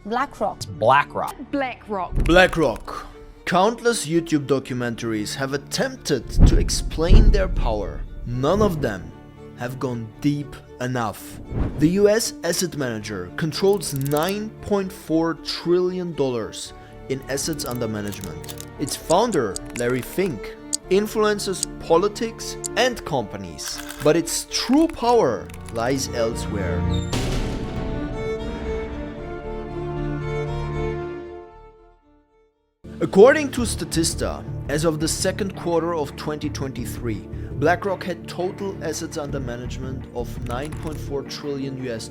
Blackrock. Blackrock. Blackrock. Blackrock. Countless YouTube documentaries have attempted to explain their power. None of them have gone deep enough. The US asset manager controls $9.4 trillion in assets under management. Its founder, Larry Fink, influences politics and companies, but its true power lies elsewhere. According to Statista, as of the second quarter of 2023, BlackRock had total assets under management of $9.4 trillion US.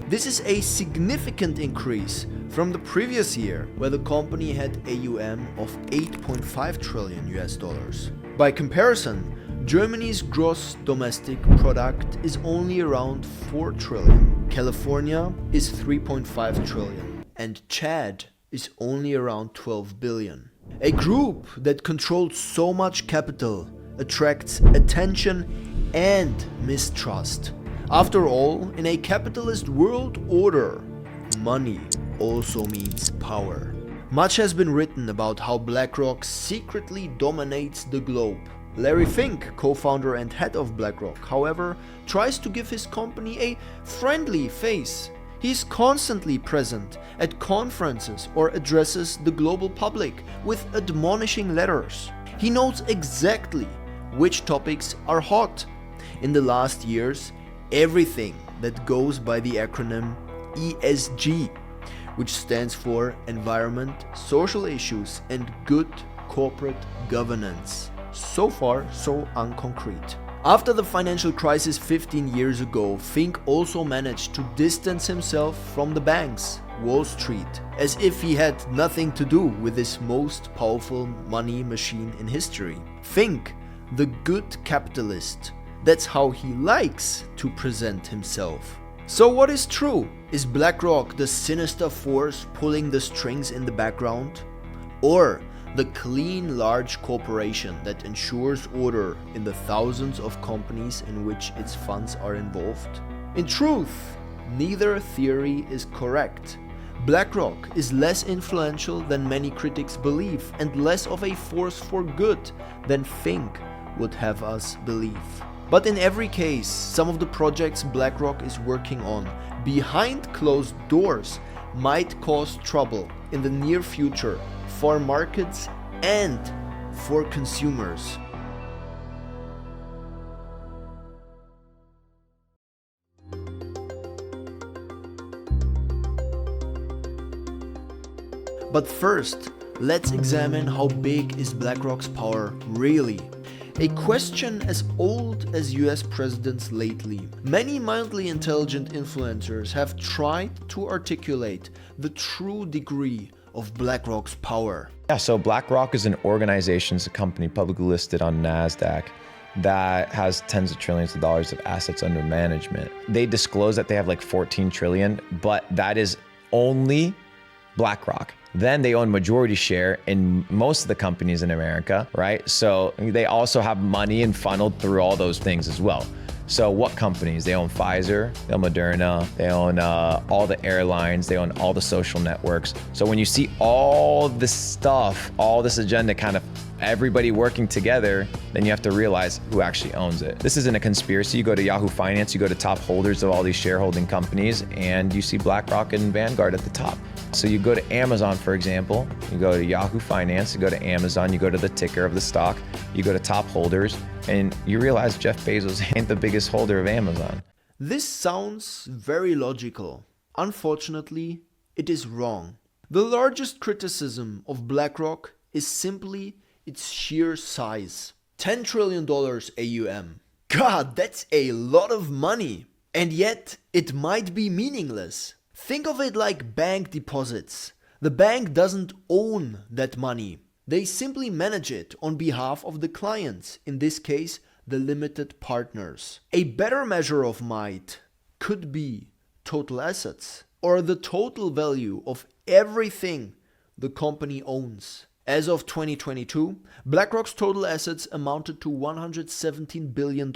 This is a significant increase from the previous year, where the company had AUM of $8.5 trillion US. By comparison, Germany's gross domestic product is only around 4 trillion, California is 3.5 trillion, and Chad is only around 12 billion. A group that controls so much capital attracts attention and mistrust. After all, in a capitalist world order, money also means power. Much has been written about how BlackRock secretly dominates the globe. Larry Fink, co-founder and head of BlackRock, however, tries to give his company a friendly face. He's constantly present at conferences or addresses the global public with admonishing letters. He knows exactly which topics are hot. In the last years, everything that goes by the acronym ESG, which stands for Environment, Social Issues, and Good Corporate Governance. So far, so unconcrete. After the financial crisis 15 years ago, Fink also managed to distance himself from the banks, Wall Street, as if he had nothing to do with this most powerful money machine in history. Fink, the good capitalist. That's how he likes to present himself. So what is true? Is BlackRock the sinister force pulling the strings in the background? Or the clean large corporation that ensures order in the thousands of companies in which its funds are involved? In truth, neither theory is correct. BlackRock is less influential than many critics believe, and less of a force for good than Fink would have us believe. But in every case, some of the projects BlackRock is working on behind closed doors might cause trouble in the near future for markets and for consumers. But first, let's examine how big is BlackRock's power really. A question as old as US presidents lately. Many mildly intelligent influencers have tried to articulate the true degree of BlackRock's power. Yeah, so BlackRock is an organization, it's a company publicly listed on NASDAQ that has tens of trillions of dollars of assets under management. They disclose that they have like 14 trillion, but that is only BlackRock. Then they own majority share in most of the companies in America, right? So they also have money and funneled through all those things as well. So what companies? They own Pfizer, they own Moderna, they own all the airlines, they own all the social networks. So when you see all this stuff, all this agenda kind of everybody working together, then you have to realize who actually owns it. This isn't a conspiracy. You go to Yahoo Finance, you go to top holders of all these shareholding companies, and you see BlackRock and Vanguard at the top. So you go to Amazon, for example, you go to Yahoo Finance, you go to Amazon, you go to the ticker of the stock, you go to top holders, and you realize Jeff Bezos ain't the biggest holder of Amazon. This sounds very logical. Unfortunately, it is wrong. The largest criticism of BlackRock is simply its sheer size. $10 trillion AUM. God, that's a lot of money. And yet, it might be meaningless. Think of it like bank deposits. The bank doesn't own that money. They simply manage it on behalf of the clients, in this case, the limited partners. A better measure of might could be total assets, or the total value of everything the company owns. As of 2022, BlackRock's total assets amounted to $117 billion,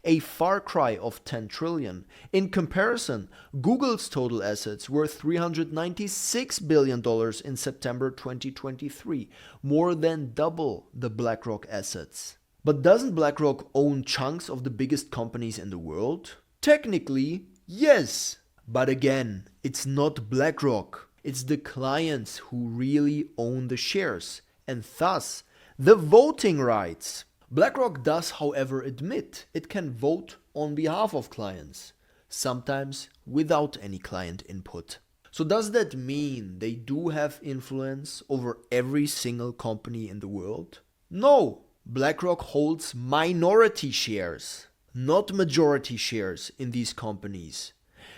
a far cry of 10 trillion. In comparison, Google's total assets were $396 billion in September 2023, more than double the BlackRock assets. But doesn't BlackRock own chunks of the biggest companies in the world? Technically, yes. But again, it's not BlackRock. It's the clients who really own the shares and thus the voting rights. BlackRock does, however, admit it can vote on behalf of clients, sometimes without any client input. So does that mean they do have influence over every single company in the world? No, BlackRock holds minority shares, not majority shares in these companies.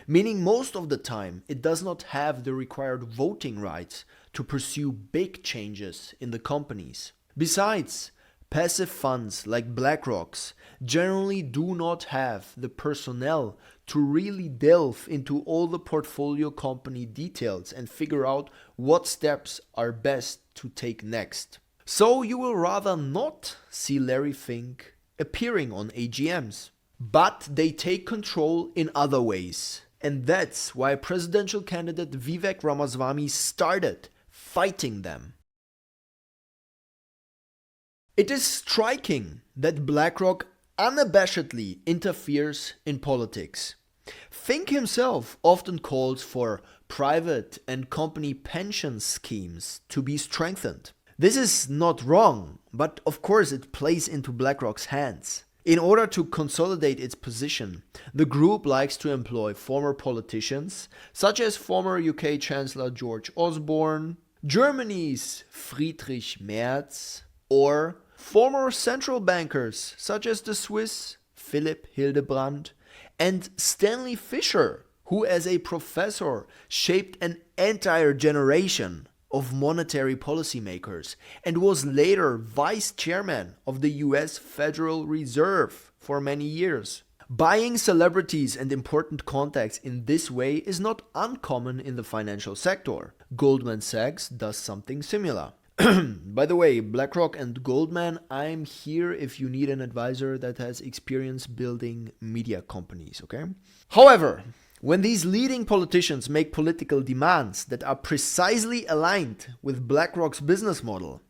Meaning most of the time it does not have the required voting rights to pursue big changes in the companies. Besides, passive funds like BlackRock's generally do not have the personnel to really delve into all the portfolio company details and figure out what steps are best to take next. So you will rather not see Larry Fink appearing on AGMs. But they take control in other ways. And that's why presidential candidate Vivek Ramaswamy started fighting them. It is striking that BlackRock unabashedly interferes in politics. Fink himself often calls for private and company pension schemes to be strengthened. This is not wrong, but of course it plays into BlackRock's hands. In order to consolidate its position, the group likes to employ former politicians, such as former UK Chancellor George Osborne, Germany's Friedrich Merz, or former central bankers, such as the Swiss Philipp Hildebrand and Stanley Fischer, who as a professor shaped an entire generation of monetary policymakers and was later vice chairman of the US Federal Reserve for many years. Buying celebrities and important contacts in this way is not uncommon in the financial sector. Goldman Sachs does something similar. By the way, BlackRock and Goldman, I'm here if you need an advisor that has experience building media companies, okay? However, when these leading politicians make political demands that are precisely aligned with BlackRock's business model,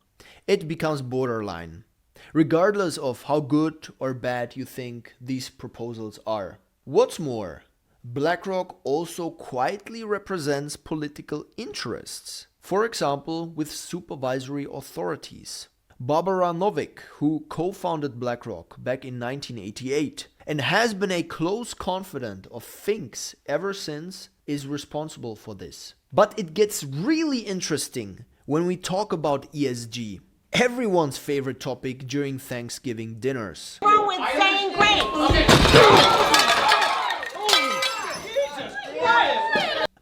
it becomes borderline, regardless of how good or bad you think these proposals are. What's more, BlackRock also quietly represents political interests, for example, with supervisory authorities. Barbara Novick, who co-founded BlackRock back in 1988 and has been a close confidant of Fink's ever since, is responsible for this. But it gets really interesting when we talk about ESG, everyone's favorite topic during Thanksgiving dinners. What's wrong with saying grace?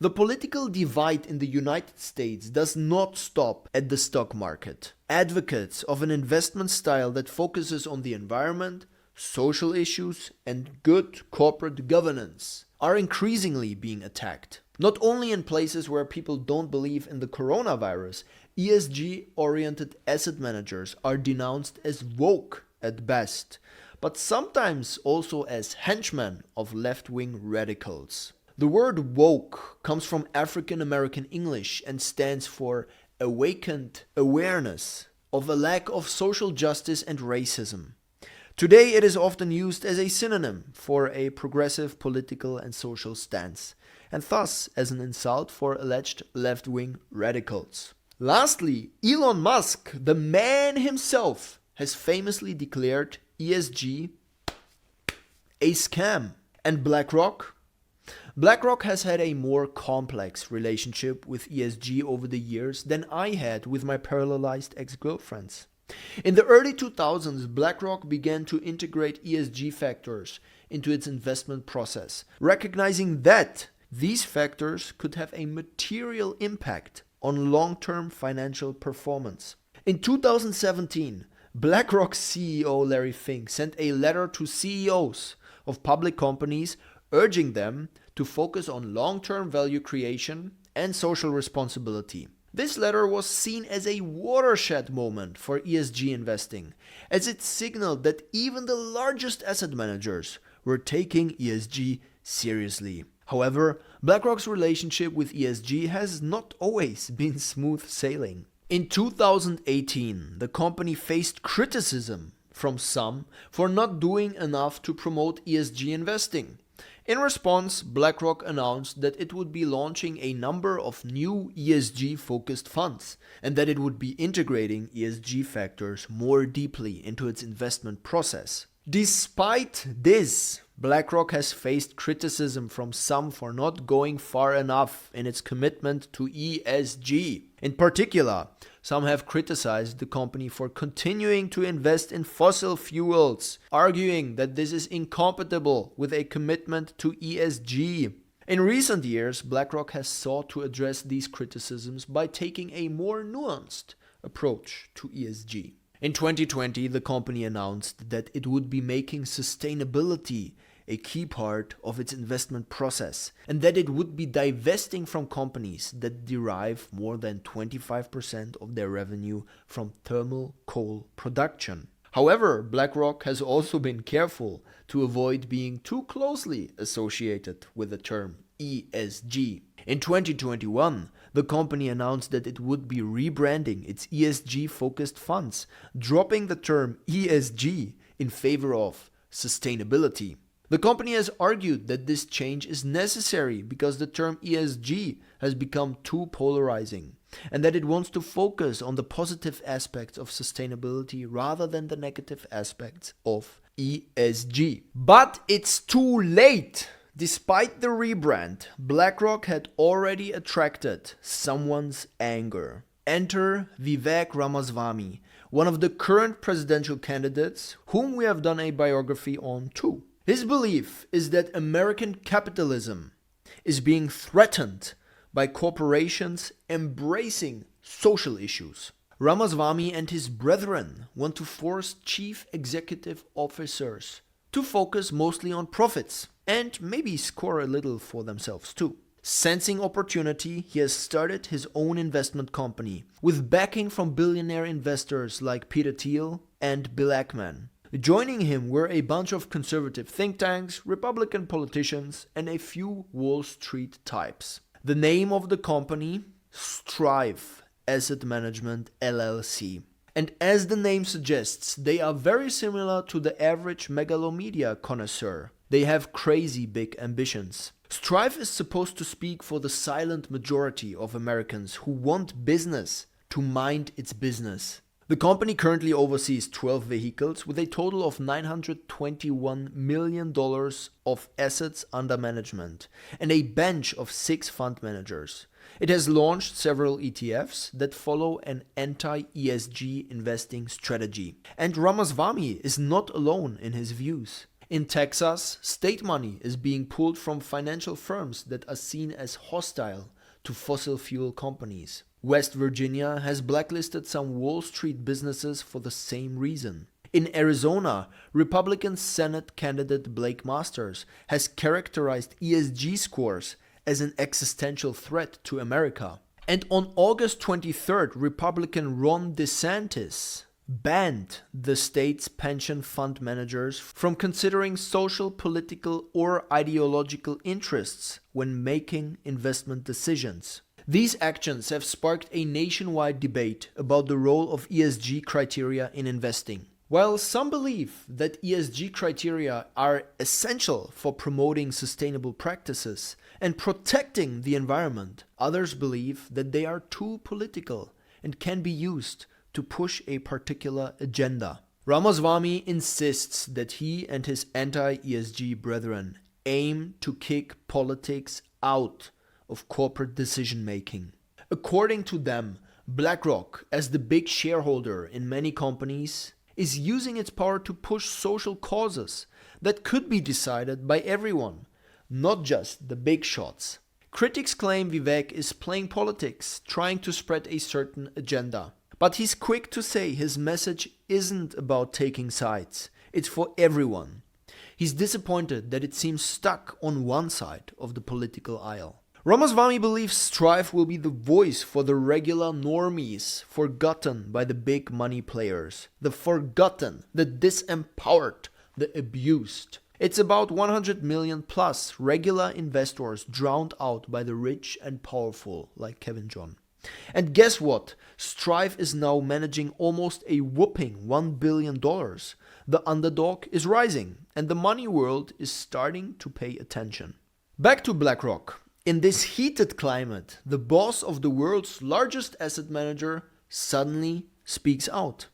The political divide in the United States does not stop at the stock market. Advocates of an investment style that focuses on the environment, social issues, and good corporate governance are increasingly being attacked. Not only in places where people don't believe in the coronavirus, ESG-oriented asset managers are denounced as woke at best, but sometimes also as henchmen of left-wing radicals. The word woke comes from African American English and stands for awakened awareness of a lack of social justice and racism. Today it is often used as a synonym for a progressive political and social stance, and thus as an insult for alleged left-wing radicals. Lastly, Elon Musk, the man himself, has famously declared ESG a scam. And BlackRock? BlackRock has had a more complex relationship with ESG over the years than I had with my parallelized ex-girlfriends. In the early 2000s, BlackRock began to integrate ESG factors into its investment process, recognizing that these factors could have a material impact on long-term financial performance. In 2017, BlackRock's CEO Larry Fink sent a letter to CEOs of public companies urging them to focus on long-term value creation and social responsibility. This letter was seen as a watershed moment for ESG investing, as it signaled that even the largest asset managers were taking ESG seriously. However, BlackRock's relationship with ESG has not always been smooth sailing. In 2018, the company faced criticism from some for not doing enough to promote ESG investing. In response, BlackRock announced that it would be launching a number of new ESG-focused funds and that it would be integrating ESG factors more deeply into its investment process. Despite this, BlackRock has faced criticism from some for not going far enough in its commitment to ESG. In particular, some have criticized the company for continuing to invest in fossil fuels, arguing that this is incompatible with a commitment to ESG. In recent years, BlackRock has sought to address these criticisms by taking a more nuanced approach to ESG. In 2020, the company announced that it would be making sustainability a key part of its investment process, and that it would be divesting from companies that derive more than 25% of their revenue from thermal coal production. However, BlackRock has also been careful to avoid being too closely associated with the term ESG. In 2021, the company announced that it would be rebranding its ESG-focused funds, dropping the term ESG in favor of sustainability. The company has argued that this change is necessary because the term ESG has become too polarizing, and that it wants to focus on the positive aspects of sustainability rather than the negative aspects of ESG. But it's too late! Despite the rebrand, BlackRock had already attracted someone's anger. Enter Vivek Ramaswamy, one of the current presidential candidates, whom we have done a biography on too. His belief is that American capitalism is being threatened by corporations embracing social issues. Ramaswamy and his brethren want to force chief executive officers to focus mostly on profits and maybe score a little for themselves too. Sensing opportunity, he has started his own investment company with backing from billionaire investors like Peter Thiel and Bill Ackman. Joining him were a bunch of conservative think tanks, Republican politicians, and a few Wall Street types. The name of the company? Strive Asset Management LLC. And as the name suggests, they are very similar to the average megalomedia connoisseur. They have crazy big ambitions. Strive is supposed to speak for the silent majority of Americans who want business to mind its business. The company currently oversees 12 vehicles with a total of $921 million of assets under management and a bench of 6 fund managers. It has launched several ETFs that follow an anti-ESG investing strategy. And Ramaswamy is not alone in his views. In Texas, state money is being pulled from financial firms that are seen as hostile to fossil fuel companies. West Virginia has blacklisted some Wall Street businesses for the same reason. In Arizona, Republican Senate candidate Blake Masters has characterized ESG scores as an existential threat to America. And on August 23rd, Republican Ron DeSantis banned the state's pension fund managers from considering social, political, or ideological interests when making investment decisions. These actions have sparked a nationwide debate about the role of ESG criteria in investing. While some believe that ESG criteria are essential for promoting sustainable practices and protecting the environment, others believe that they are too political and can be used to push a particular agenda. Ramaswamy insists that he and his anti-ESG brethren aim to kick politics out of corporate decision-making. According to them, BlackRock, as the big shareholder in many companies, is using its power to push social causes that could be decided by everyone, not just the big shots. Critics claim Vivek is playing politics, trying to spread a certain agenda. But he's quick to say his message isn't about taking sides, it's for everyone. He's disappointed that it seems stuck on one side of the political aisle. Ramaswamy believes Strive will be the voice for the regular normies, forgotten by the big money players. The forgotten, the disempowered, the abused. It's about 100 million plus regular investors drowned out by the rich and powerful like Kevin John. And guess what? Strive is now managing almost a whopping $1 billion. The underdog is rising, and the money world is starting to pay attention. Back to Blackrock. In this heated climate, the boss of the world's largest asset manager suddenly speaks out.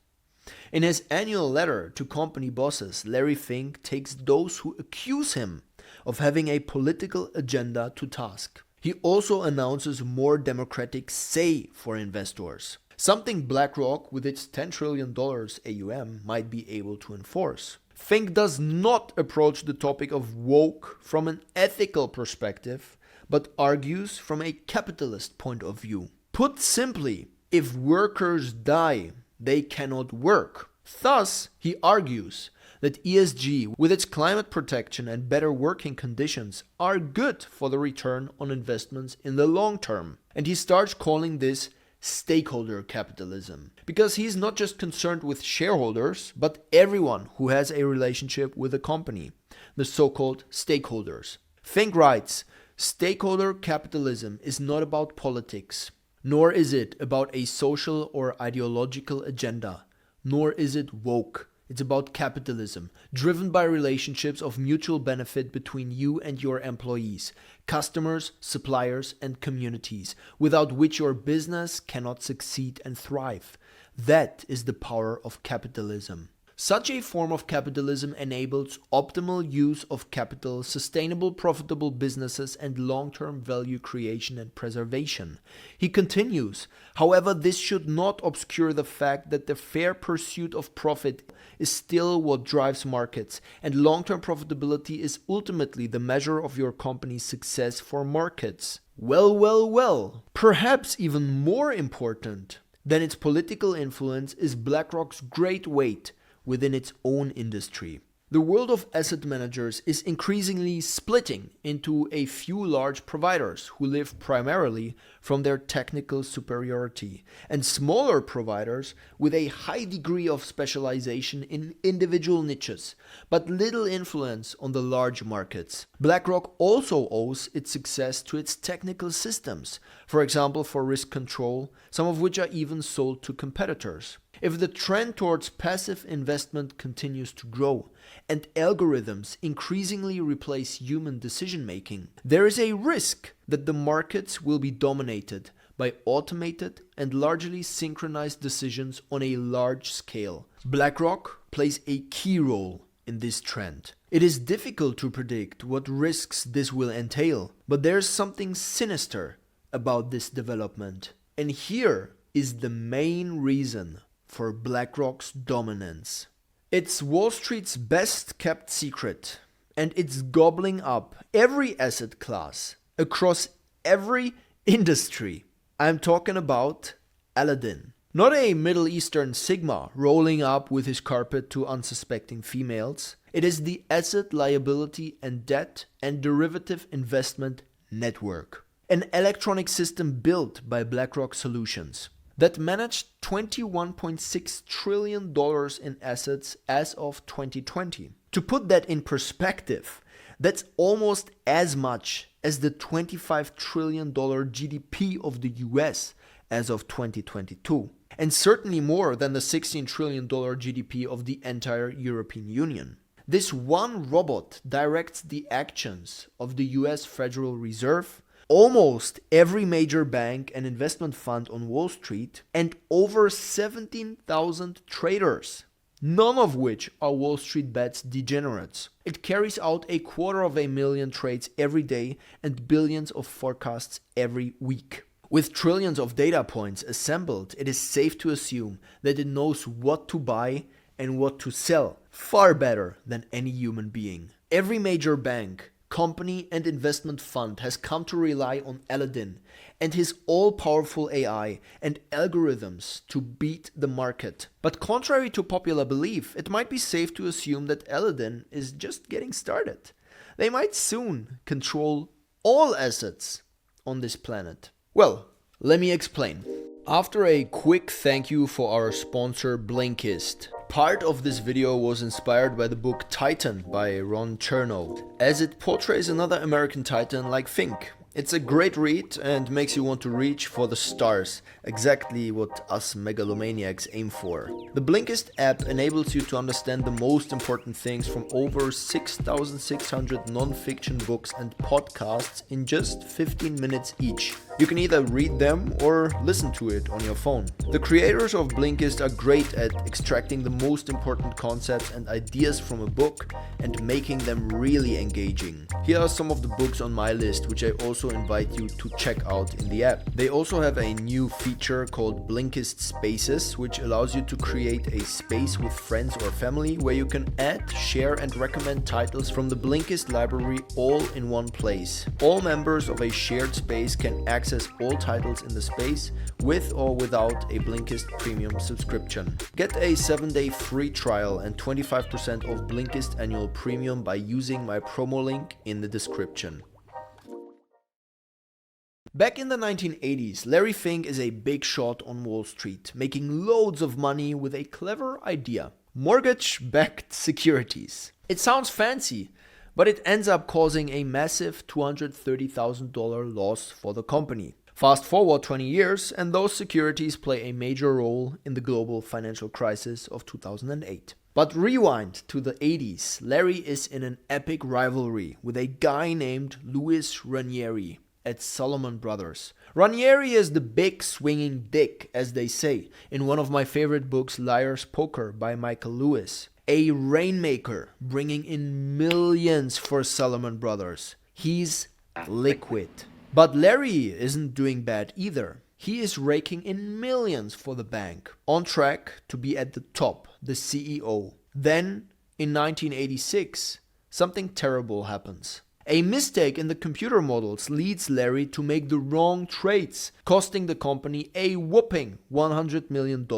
In his annual letter to company bosses, Larry Fink takes those who accuse him of having a political agenda to task. He also announces more democratic say for investors, something BlackRock with its $10 trillion AUM might be able to enforce. Fink does not approach the topic of woke from an ethical perspective, but argues from a capitalist point of view. Put simply, if workers die, they cannot work. Thus, he argues that ESG, with its climate protection and better working conditions, are good for the return on investments in the long term. And he starts calling this stakeholder capitalism, because he's not just concerned with shareholders, but everyone who has a relationship with a company, the so-called stakeholders. Fink writes, stakeholder capitalism is not about politics, nor is it about a social or ideological agenda, nor is it woke. It's about capitalism, driven by relationships of mutual benefit between you and your employees, customers, suppliers, and communities, without which your business cannot succeed and thrive. That is the power of capitalism. Such a form of capitalism enables optimal use of capital, sustainable, profitable businesses, and long-term value creation and preservation. He continues, however, this should not obscure the fact that the fair pursuit of profit is still what drives markets, and long-term profitability is ultimately the measure of your company's success for markets. Well. Perhaps even more important than its political influence is BlackRock's great weight within its own industry. The world of asset managers is increasingly splitting into a few large providers who live primarily from their technical superiority, and smaller providers with a high degree of specialization in individual niches, but little influence on the large markets. BlackRock also owes its success to its technical systems, for example for risk control, some of which are even sold to competitors. If the trend towards passive investment continues to grow and algorithms increasingly replace human decision-making, there is a risk that the markets will be dominated by automated and largely synchronized decisions on a large scale. BlackRock plays a key role in this trend. It is difficult to predict what risks this will entail, but there's something sinister about this development. And here is the main reason for BlackRock's dominance. It's Wall Street's best kept secret, and it's gobbling up every asset class across every industry. I'm talking about Aladdin. Not a Middle Eastern Sigma rolling up with his carpet to unsuspecting females. It is the asset, liability, and debt and derivative investment network. An electronic system built by BlackRock Solutions that managed $21.6 trillion in assets as of 2020. To put that in perspective, that's almost as much as the $25 trillion GDP of the US as of 2022, and certainly more than the $16 trillion GDP of the entire European Union. This one robot directs the actions of the US Federal Reserve, almost every major bank and investment fund on Wall Street, and over 17,000 traders, none of which are Wall Street bets degenerates. It carries out 250,000 trades every day and billions of forecasts every week. With trillions of data points assembled, it is safe to assume that it knows what to buy and what to sell far better than any human being. Every major bank, company, and investment fund has come to rely on Aladdin and his all-powerful AI and algorithms to beat the market. But contrary to popular belief, it might be safe to assume that Aladdin is just getting started. They might soon control all assets on this planet? Well, let me explain. After a quick thank you for our sponsor Blinkist. Part of this video was inspired by the book Titan by Ron Chernow, as it portrays another American titan like Fink. It's a great read and makes you want to reach for the stars, exactly what us megalomaniacs aim for. The Blinkist app enables you to understand the most important things from over 6,600 non-fiction books and podcasts in just 15 minutes each. You can either read them or listen to it on your phone. The creators of Blinkist are great at extracting the most important concepts and ideas from a book and making them really engaging. Here are some of the books on my list, which I also invite you to check out in the app. They also have a new feature called Blinkist Spaces, which allows you to create a space with friends or family where you can add, share and recommend titles from the Blinkist library all in one place. All members of a shared space can access all titles in the space with or without a Blinkist premium subscription. Get a 7-day free trial and 25% of Blinkist annual premium by using my promo link in the description. Back in the 1980s, Larry Fink is a big shot on Wall Street, making loads of money with a clever idea: mortgage-backed securities. It sounds fancy, but it ends up causing a massive $230,000 loss for the company. Fast forward 20 years, and those securities play a major role in the global financial crisis of 2008. But rewind to the 80s, Larry is in an epic rivalry with a guy named Louis Ranieri at Salomon Brothers. Ranieri is the big swinging dick, as they say, in one of my favorite books, Liar's Poker by Michael Lewis. A rainmaker bringing in millions for Salomon Brothers. He's liquid. But Larry isn't doing bad either. He is raking in millions for the bank, on track to be at the top, the CEO. Then, in 1986, something terrible happens. A mistake in the computer models leads Larry to make the wrong trades, costing the company a whopping $100 million.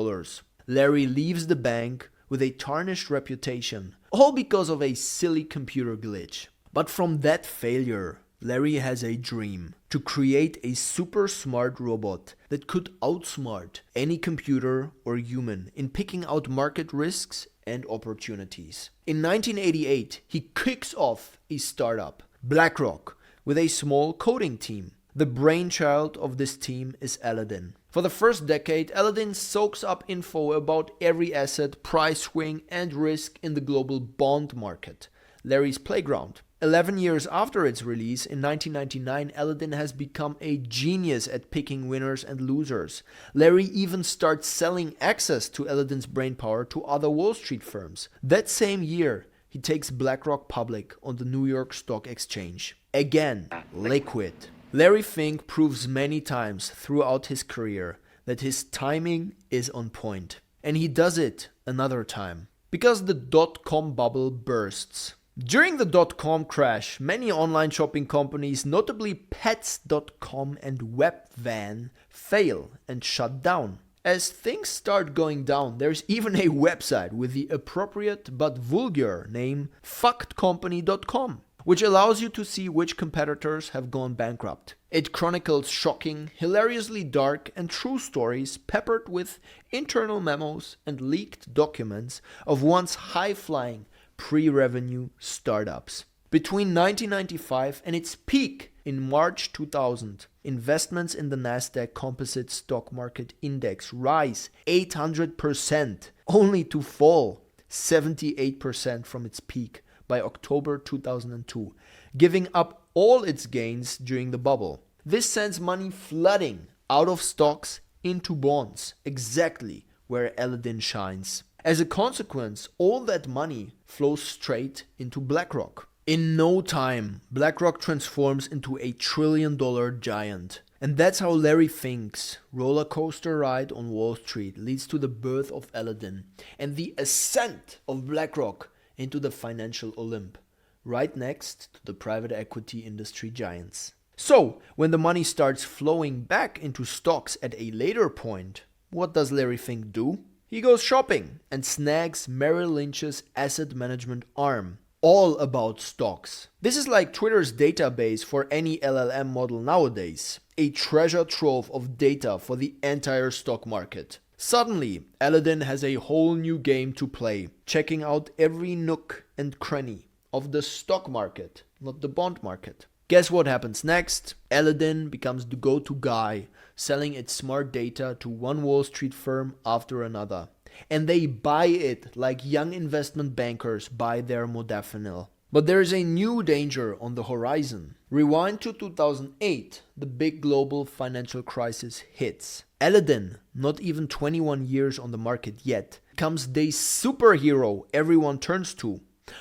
Larry leaves the bank with a tarnished reputation, all because of a silly computer glitch. But from that failure, Larry has a dream: to create a super smart robot that could outsmart any computer or human in picking out market risks and opportunities. In 1988, he kicks off a startup, Blackrock, with a small coding team. The brainchild of this team is Aladdin. For the first decade, Aladdin soaks up info about every asset, price swing and risk in the global bond market, Larry's playground. 11 years after its release, in 1999, Aladdin has become a genius at picking winners and losers. Larry even starts selling access to Aladdin's brainpower to other Wall Street firms. That same year, he takes Blackrock public on the New York Stock Exchange. Again, liquid. Larry Fink proves many times throughout his career that his timing is on point. And he does it another time, because the dot-com bubble bursts. During the dot-com crash, many online shopping companies, notably Pets.com and Webvan, fail and shut down. As things start going down, there's even a website with the appropriate but vulgar name fuckedcompany.com, which allows you to see which competitors have gone bankrupt. It chronicles shocking, hilariously dark and true stories peppered with internal memos and leaked documents of once high-flying pre-revenue startups. Between 1995 and its peak in March 2000, investments in the Nasdaq Composite Stock Market Index rise 800%, only to fall 78% from its peak by October 2002, giving up all its gains during the bubble. This sends money flooding out of stocks into bonds, exactly where Aladdin shines. As a consequence, all that money flows straight into Blackrock. In no time, Blackrock transforms into a $1 trillion giant. And that's how Larry Fink's roller coaster ride on Wall Street leads to the birth of Aladdin and the ascent of Blackrock into the financial Olymp, right next to the private equity industry giants. So, when the money starts flowing back into stocks at a later point, what does Larry Fink do? He goes shopping and snags Merrill Lynch's asset management arm, all about stocks. This is like Twitter's database for any LLM model nowadays, a treasure trove of data for the entire stock market. Suddenly, Aladdin has a whole new game to play, checking out every nook and cranny of the stock market, not the bond market. Guess what happens next? Aladdin becomes the go-to guy, selling its smart data to one Wall Street firm after another. And they buy it like young investment bankers buy their modafinil. But there is a new danger on the horizon. Rewind to 2008, the big global financial crisis hits. Aladdin, not even 21 years on the market yet, becomes the superhero everyone turns to.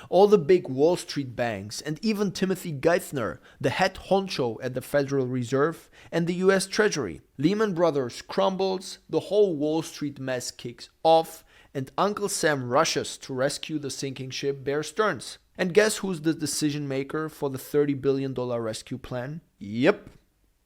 All the big Wall Street banks and even Timothy Geithner, the head honcho at the Federal Reserve and the US Treasury. Lehman Brothers crumbles, the whole Wall Street mess kicks off, and Uncle Sam rushes to rescue the sinking ship Bear Stearns. And guess who's the decision maker for the $30 billion rescue plan? Yep,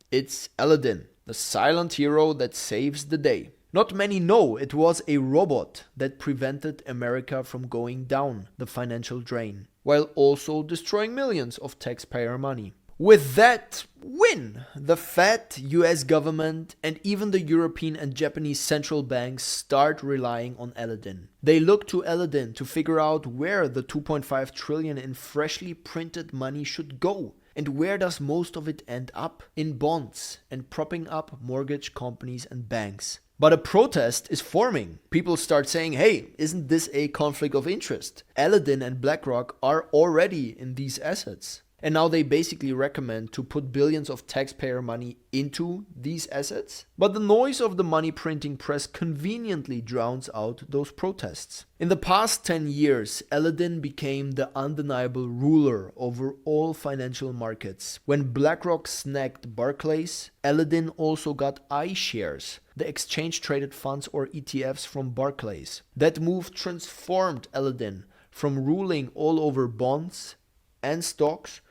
it's Aladdin, the silent hero that saves the day. Not many know it was a robot that prevented America from going down the financial drain, while also destroying millions of taxpayer money. With that win, the Fed, US government, and even the European and Japanese central banks start relying on Aladdin. They look to Aladdin to figure out where the 2.5 trillion in freshly printed money should go. And where does most of it end up? In bonds and propping up mortgage companies and banks. But a protest is forming. People start saying, hey, isn't this a conflict of interest? Aladdin and Blackrock are already in these assets. And now they basically recommend to put billions of taxpayer money into these assets. But the noise of the money printing press conveniently drowns out those protests. In the past 10 years, Aladdin became the undeniable ruler over all financial markets. When BlackRock snagged Barclays, Aladdin also got iShares, the exchange-traded funds or ETFs from Barclays. That move transformed Aladdin from ruling all over bonds and stocks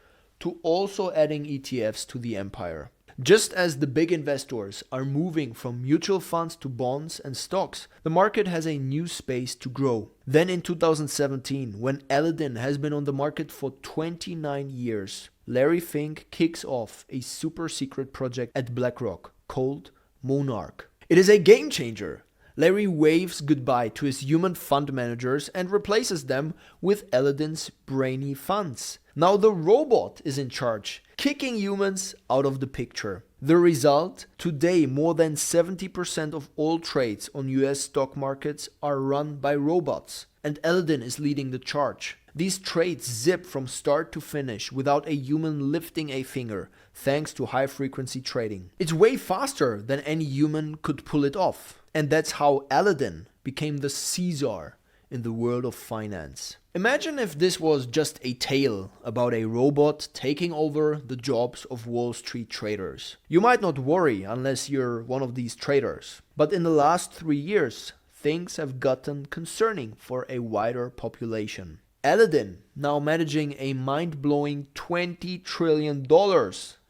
to also adding ETFs to the empire. Just as the big investors are moving from mutual funds to bonds and stocks, the market has a new space to grow. Then in 2017, when Aladdin has been on the market for 29 years, Larry Fink kicks off a super secret project at BlackRock called Monarch. It is a game changer. Larry waves goodbye to his human fund managers and replaces them with Aladdin's brainy funds. Now the robot is in charge, kicking humans out of the picture. The result? Today, more than 70% of all trades on US stock markets are run by robots, and Aladdin is leading the charge. These trades zip from start to finish without a human lifting a finger, thanks to high-frequency trading. It's way faster than any human could pull it off. And that's how Aladdin became the Caesar in the world of finance. Imagine if this was just a tale about a robot taking over the jobs of Wall Street traders. You might not worry unless you're one of these traders. But in the last 3 years, things have gotten concerning for a wider population. Aladdin, now managing a mind-blowing $20 trillion,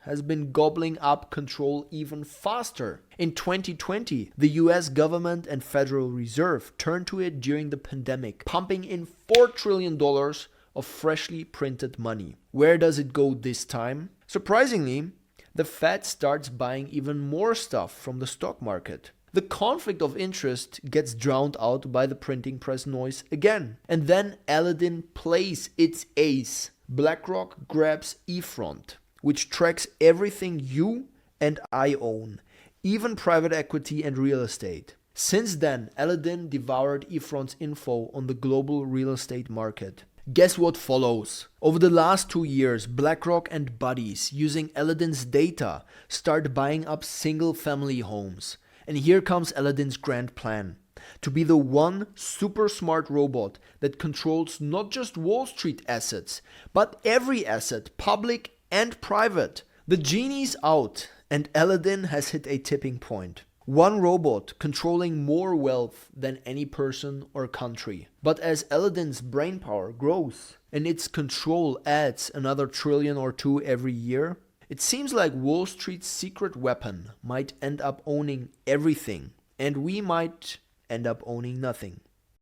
has been gobbling up control even faster. In 2020, the US government and Federal Reserve turned to it during the pandemic, pumping in $4 trillion of freshly printed money. Where does it go this time? Surprisingly, the Fed starts buying even more stuff from the stock market. The conflict of interest gets drowned out by the printing press noise again. And then Aladdin plays its ace. BlackRock grabs eFront, which tracks everything you and I own, even private equity and real estate. Since then, Aladdin devoured eFront's info on the global real estate market. Guess what follows? Over the last 2 years, BlackRock and buddies using Aladdin's data start buying up single-family homes. And here comes Aladdin's grand plan: to be the one super smart robot that controls not just Wall Street assets, but every asset, public and private. The genie's out, and Aladdin has hit a tipping point. One robot controlling more wealth than any person or country. But as Aladdin's brainpower grows and its control adds another trillion or two every year, it seems like Wall Street's secret weapon might end up owning everything, and we might end up owning nothing.